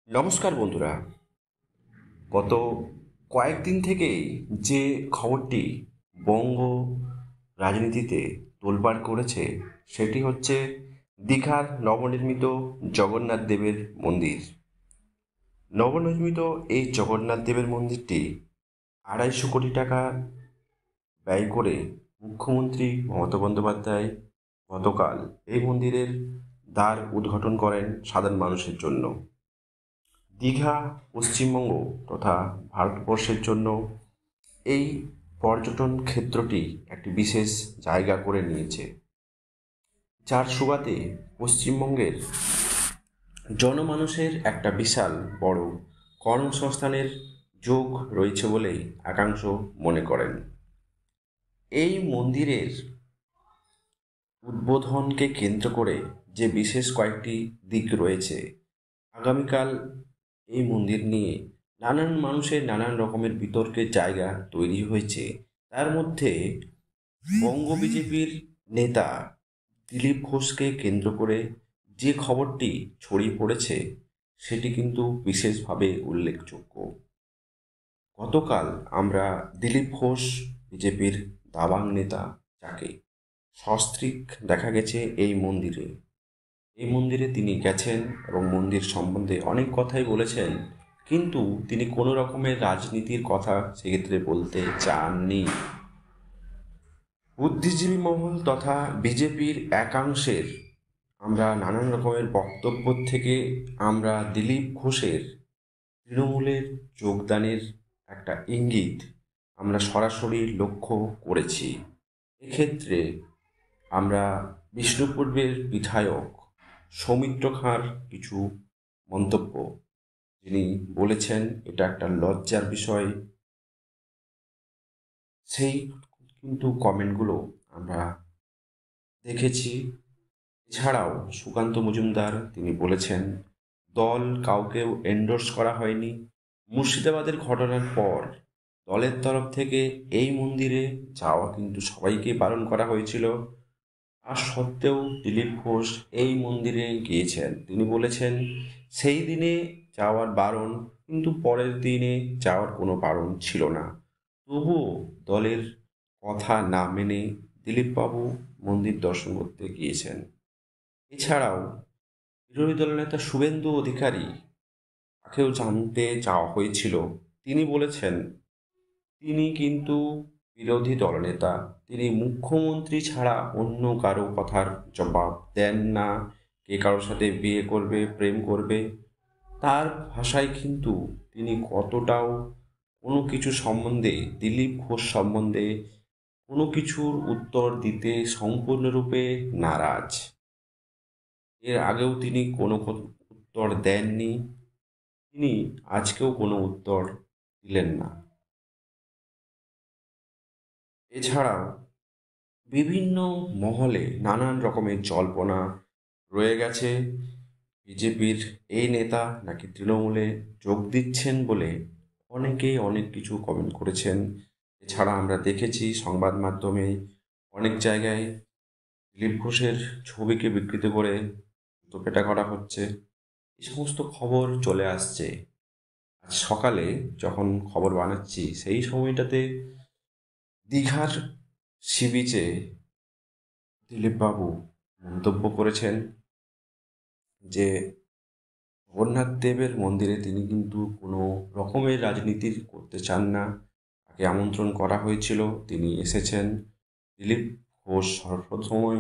নমস্কার বন্ধুরা। গত কয়েকদিন থেকেই যে খবরটি বঙ্গ রাজনীতিতে তোলপাড় করেছে সেটি হচ্ছে দীঘার নবনির্মিত জগন্নাথ দেবের মন্দির। নবনির্মিত এই জগন্নাথ দেবের মন্দিরটি 250 কোটি টাকা ব্যয় করে মুখ্যমন্ত্রী মমতা বন্দ্যোপাধ্যায় গতকাল এই মন্দিরের দ্বার উদ্ঘাটন করেন সাধারণ মানুষের জন্য। দীঘা পশ্চিমবঙ্গ তথা ভারতবর্ষের জন্য এই পর্যটন ক্ষেত্রটি একটি বিশেষ জায়গা করে নিয়েছে, যার সুবাদে পশ্চিমবঙ্গের জনমানুষের একটা বিশাল বড় কর্মসংস্থানের যোগ রয়েছে বলেই একাংশ মনে করেন। এই মন্দিরের উদ্বোধনকে কেন্দ্র করে যে বিশেষ কয়েকটি দিক রয়েছে, আগামীকাল এই মন্দির নিয়ে নানান মানুষের নানান রকমের বিতর্কের জায়গা তৈরি হয়েছে। তার মধ্যে বঙ্গ বিজেপির নেতা দিলীপ ঘোষকে কেন্দ্র করে যে খবরটি ছড়িয়ে পড়েছে সেটি কিন্তু বিশেষভাবে উল্লেখযোগ্য। গতকাল আমরা দিলীপ ঘোষ, বিজেপির দাবাং নেতা, যাকে সস্ত্রীক দেখা গেছে এই মন্দিরে তিনি গেছেন এবং মন্দির সম্বন্ধে অনেক কথাই বলেছেন, কিন্তু তিনি কোনো রকমের রাজনীতির কথা সেক্ষেত্রে বলতে চাননি। বুদ্ধিজীবী মহল তথা বিজেপির একাংশের আমরা নানান রকমের বক্তব্য থেকে আমরা দিলীপ ঘোষের তৃণমূলের যোগদানের একটা ইঙ্গিত আমরা সরাসরি লক্ষ্য করেছি। এক্ষেত্রে আমরা বিষ্ণুপুরের বিধায়ক সৌমিত্র খাঁর কিছু মন্তব্য, যিনি বলেছেন এটা একটা লজ্জার বিষয়, সেই কিন্তু কমেন্টগুলো আমরা দেখেছি। এছাড়াও সুকান্ত মজুমদার তিনি বলেছেন দল কাউকেও এন্ডোর্স করা হয়নি। মুর্শিদাবাদের ঘটনার পর দলের তরফ থেকে এই মন্দিরে যাওয়া কিন্তু সবাইকে বারণ করা হয়েছিল, আর সত্ত্বেও দিলীপ ঘোষ এই মন্দিরে গিয়েছেন। তিনি বলেছেন সেই দিনে যাওয়ার বারণ, কিন্তু পরের দিনে যাওয়ার কোনো বারণ ছিল না। তবুও দলের কথা না মেনে দিলীপবাবু মন্দির দর্শন করতে গিয়েছেন। এছাড়াও বিরোধী দলনেতা শুভেন্দু অধিকারী, তাকেও জানতে চাওয়া হয়েছিল, তিনি বলেছেন তিনি কিন্তু বিরোধী দলনেতা, তিনি মুখ্যমন্ত্রী ছাড়া অন্য কারো কথার জবাব দেন না। কে কারোর সাথে বিয়ে করবে, প্রেম করবে, তার ভাষায় কিন্তু তিনি কতটাও কোনো কিছু সম্বন্ধে, দিলীপ ঘোষ সম্বন্ধে কোনো কিছুর উত্তর দিতে সম্পূর্ণরূপে নারাজ। এর আগেও তিনি কোনো উত্তর দেননি, তিনি আজকেও কোনো উত্তর দিলেন না। এছাড়াও বিভিন্ন মহলে নানান রকমের জল্পনা রয়ে গেছে, বিজেপির এই নেতা নাকি তৃণমূলে যোগ দিচ্ছেন বলে অনেকেই অনেক কিছু কমেন্ট করেছেন। এছাড়া আমরা দেখেছি সংবাদ মাধ্যমে অনেক জায়গায় দিলীপ ঘোষের ছবিকে বিকৃত করে তোপেটা করা হচ্ছে। এই সমস্ত খবর চলে আসছে। আজ সকালে যখন খবর বানাচ্ছি সেই সময়টাতে দীঘার সি বিচে দিলীপবাবু মন্তব্য করেছেন যে জগন্নাথ দেবের মন্দিরে তিনি কিন্তু কোনো রকমের রাজনীতি করতে চান না। তাকে আমন্ত্রণ করা হয়েছিল, তিনি এসেছেন। দিলীপ ঘোষ সর্বসময়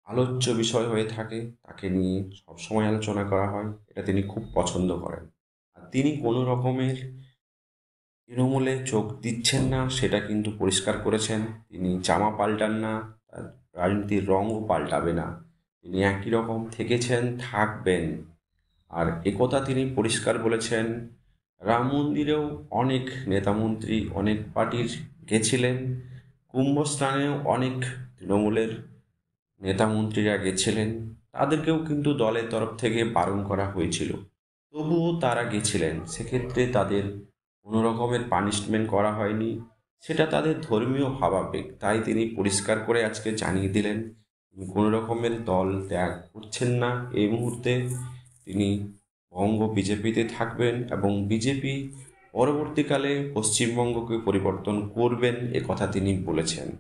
আলোচ্য বিষয় হয়ে থাকে, তাকে নিয়ে সবসময় আলোচনা করা হয়, এটা তিনি খুব পছন্দ করেন। আর তিনি কোনো রকমের তৃণমূলে যোগ দিচ্ছেন না সেটা কিন্তু পরিষ্কার করেছেন। তিনি জামা পাল্টান না, তার রাজনীতির রঙও পাল্টাবে না, তিনি একই রকম থেকেছেন, থাকবেন। আর একথা তিনি পরিষ্কার বলেছেন। রাম মন্দিরেও অনেক নেতামন্ত্রী অনেক পার্টির গেছিলেন, কুম্ভস্নানেও অনেক তৃণমূলের নেতামন্ত্রীরা গেছিলেন, তাদেরকেও কিন্তু দলের তরফ থেকে বারণ করা হয়েছিল, তবুও তারা গেছিলেন। সেক্ষেত্রে তাদের কোনো রকমের পানিশমেন্ট করা হয়নি, সেটা তাদের ধর্মীয় ভাবাবেগ। তাই তিনি পরিষ্কার করে আজকে জানিয়ে দিলেন তিনি কোনো রকমের দল ত্যাগ করছেন না এই মুহূর্তে। তিনি বঙ্গ বিজেপিতে থাকবেন এবং বিজেপি পরবর্তীকালে পশ্চিমবঙ্গকে পরিবর্তন করবেন, এ কথা তিনি বলেছেন।